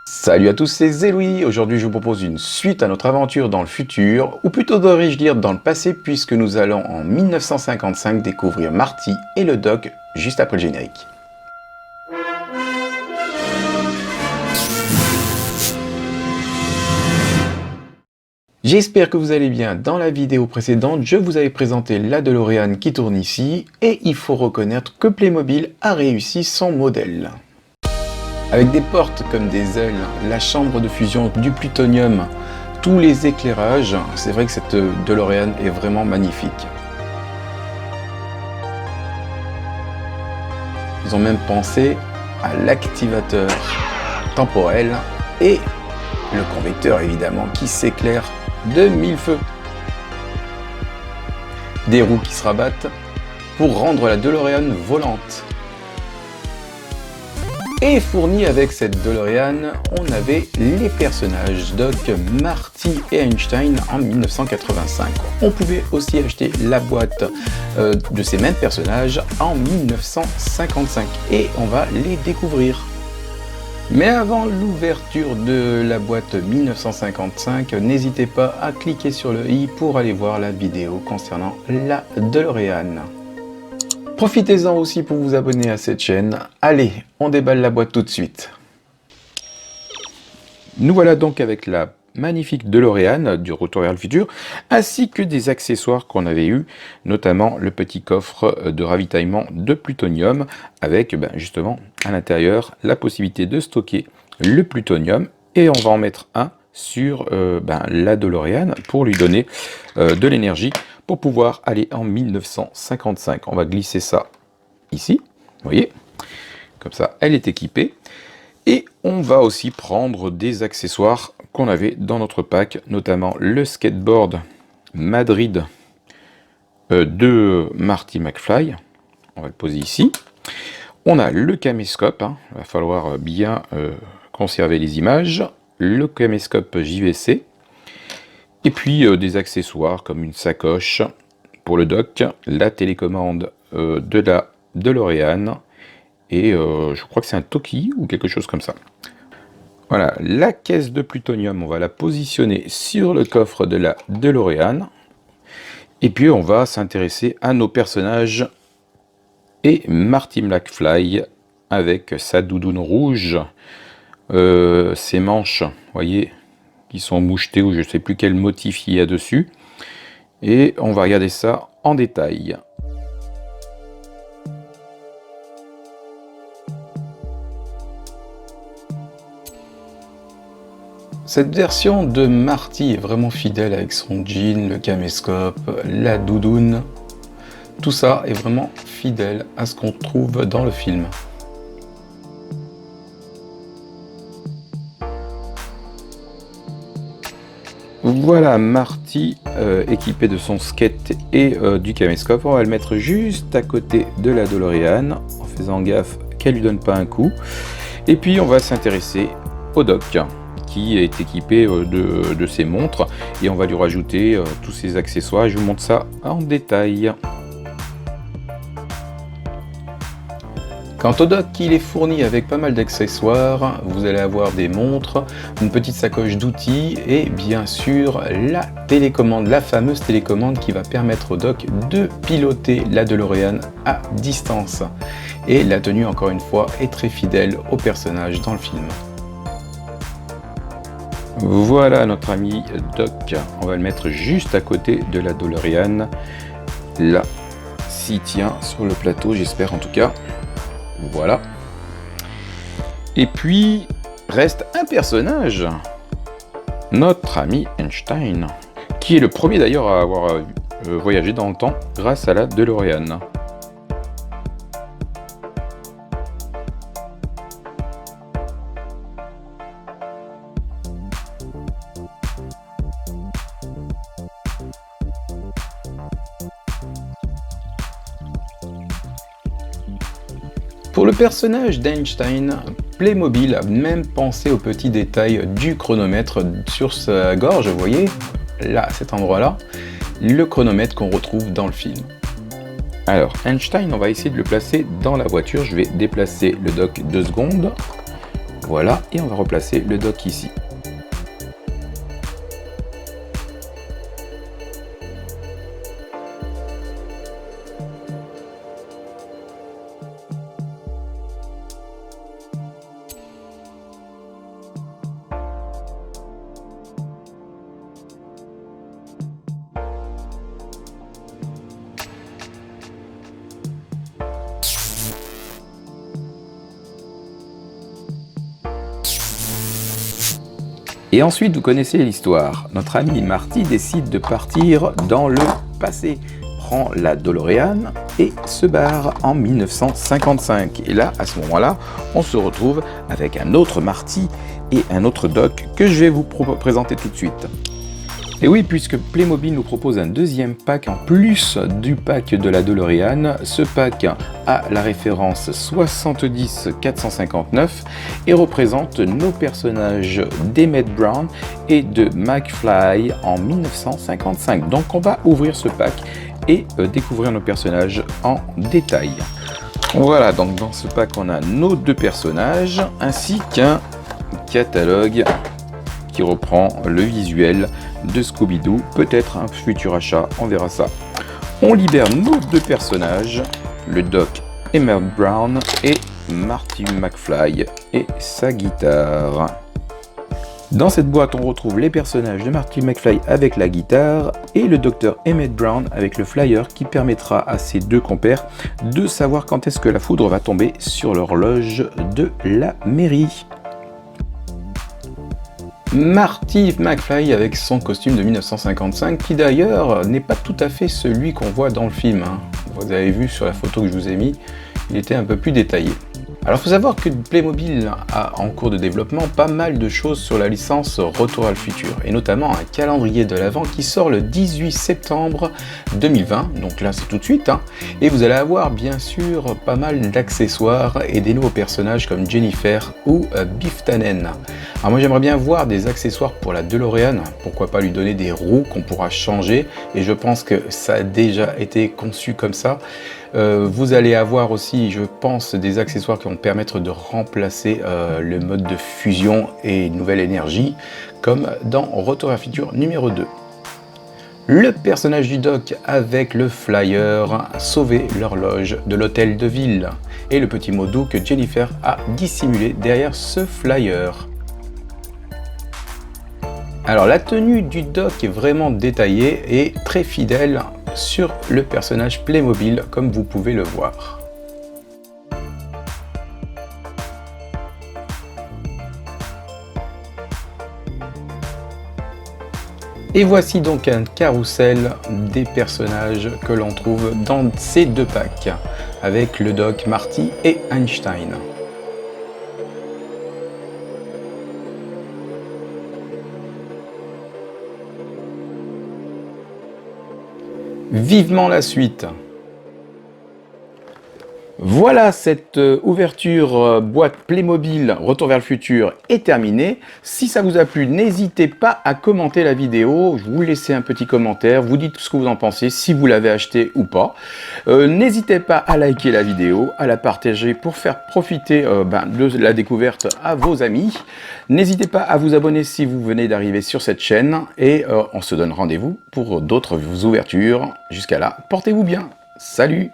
Salut à tous, c'est Zéloui. Aujourd'hui, je vous propose une suite à notre aventure dans le futur, ou plutôt devrais-je dire dans le passé, puisque nous allons en 1955 découvrir Marty et le Doc juste après le générique. J'espère que vous allez bien. Dans la vidéo précédente, je vous avais présenté la DeLorean qui tourne ici, et il faut reconnaître que Playmobil a réussi son modèle. Avec des portes comme des ailes, la chambre de fusion du plutonium, tous les éclairages, c'est vrai que cette DeLorean est vraiment magnifique. Ils ont même pensé à l'activateur temporel et le convecteur évidemment qui s'éclaire de mille feux. Des roues qui se rabattent pour rendre la DeLorean volante. Et fourni avec cette DeLorean, on avait les personnages Doc, Marty et Einstein en 1985. On pouvait aussi acheter la boîte de ces mêmes personnages en 1955 et on va les découvrir. Mais avant l'ouverture de la boîte 1955, n'hésitez pas à cliquer sur le i pour aller voir la vidéo concernant la DeLorean. Profitez-en aussi pour vous abonner à cette chaîne. Allez, on déballe la boîte tout de suite. Nous voilà donc avec la magnifique DeLorean du Retour vers le futur, ainsi que des accessoires qu'on avait eu, notamment le petit coffre de ravitaillement de plutonium, avec justement à l'intérieur la possibilité de stocker le plutonium, et on va en mettre un sur la DeLorean pour lui donner de l'énergie pour pouvoir aller en 1955. On va glisser ça ici, vous voyez, comme ça elle est équipée. Et on va aussi prendre des accessoires qu'on avait dans notre pack, notamment le skateboard Madrid de Marty McFly. On va le poser ici. On a le caméscope, il va falloir bien conserver les images. Le caméscope JVC. Et puis des accessoires comme une sacoche pour le Doc, la télécommande de la DeLorean, et je crois que c'est un Toki ou quelque chose comme ça. Voilà, la caisse de plutonium, on va la positionner sur le coffre de la DeLorean. Et puis on va s'intéresser à nos personnages et Marty McFly avec sa doudoune rouge, ses manches, vous voyez, qui sont mouchetées ou je ne sais plus quel motif il y a dessus. Et on va regarder ça en détail. Cette version de Marty est vraiment fidèle avec son jean, le caméscope, la doudoune. Tout ça est vraiment fidèle à ce qu'on trouve dans le film. Voilà Marty équipé de son skate et du caméscope. On va le mettre juste à côté de la DeLorean en faisant gaffe qu'elle lui donne pas un coup. Et puis on va s'intéresser au Doc qui est équipé de ses montres et on va lui rajouter tous ses accessoires. Je vous montre ça en détail. Quant au Doc, il est fourni avec pas mal d'accessoires. Vous allez avoir des montres, une petite sacoche d'outils et bien sûr la télécommande, la fameuse télécommande qui va permettre au Doc de piloter la DeLorean à distance. Et la tenue, encore une fois, est très fidèle au personnage dans le film. Voilà notre ami Doc. On va le mettre juste à côté de la DeLorean. Là, s'il tient sur le plateau, j'espère en tout cas. Voilà. Et puis, reste un personnage. Notre ami Einstein, qui est le premier d'ailleurs à avoir voyagé dans le temps grâce à la DeLorean. Pour le personnage d'Einstein, Playmobil a même pensé aux petits détails du chronomètre sur sa gorge, vous voyez, là, à cet endroit-là, le chronomètre qu'on retrouve dans le film. Alors, Einstein, on va essayer de le placer dans la voiture. Je vais déplacer le dock 2 secondes. Voilà, et on va replacer le dock ici. Et ensuite, vous connaissez l'histoire. Notre ami Marty décide de partir dans le passé, prend la DeLorean et se barre en 1955. Et là, à ce moment-là, on se retrouve avec un autre Marty et un autre Doc que je vais vous présenter tout de suite. Et oui, puisque Playmobil nous propose un deuxième pack en plus du pack de la DeLorean, ce pack a la référence 70459 et représente nos personnages d'Emmett Brown et de McFly en 1955. Donc on va ouvrir ce pack et découvrir nos personnages en détail. Voilà, donc dans ce pack on a nos deux personnages ainsi qu'un catalogue qui reprend le visuel de Scooby-Doo, peut-être un futur achat, on verra ça. On libère nos deux personnages, le Doc Emmett Brown et Marty McFly et sa guitare. Dans cette boîte, on retrouve les personnages de Marty McFly avec la guitare et le docteur Emmett Brown avec le flyer qui permettra à ces deux compères de savoir quand est-ce que la foudre va tomber sur l'horloge de la mairie. Marty McFly avec son costume de 1955 qui d'ailleurs n'est pas tout à fait celui qu'on voit dans le film. Vous avez vu sur la photo que je vous ai mis, il était un peu plus détaillé. Alors il faut savoir que Playmobil a en cours de développement pas mal de choses sur la licence Retour à le futur, et notamment un calendrier de l'Avent qui sort le 18 septembre 2020, donc là c'est tout de suite, et vous allez avoir bien sûr pas mal d'accessoires et des nouveaux personnages comme Jennifer ou Biff Tannen. Alors moi j'aimerais bien voir des accessoires pour la DeLorean, pourquoi pas lui donner des roues qu'on pourra changer, et je pense que ça a déjà été conçu comme ça. Vous allez avoir aussi, je pense, des accessoires qui vont permettre de remplacer le mode de fusion et nouvelle énergie, comme dans Retour à le futur numéro 2. Le personnage du Doc avec le flyer « Sauver l'horloge de l'hôtel de ville » et le petit mot doux que Jennifer a dissimulé derrière ce flyer. Alors la tenue du Doc est vraiment détaillée et très fidèle sur le personnage Playmobil comme vous pouvez le voir. Et voici donc un carrousel des personnages que l'on trouve dans ces deux packs avec le Doc, Marty et Einstein. Vivement la suite. Voilà, cette ouverture boîte Playmobil Retour vers le futur est terminée. Si ça vous a plu, n'hésitez pas à commenter la vidéo, vous laissez un petit commentaire, vous dites ce que vous en pensez, si vous l'avez acheté ou pas. N'hésitez pas à liker la vidéo, à la partager pour faire profiter de la découverte à vos amis. N'hésitez pas à vous abonner si vous venez d'arriver sur cette chaîne et on se donne rendez-vous pour d'autres ouvertures. Jusqu'à là, portez-vous bien. Salut!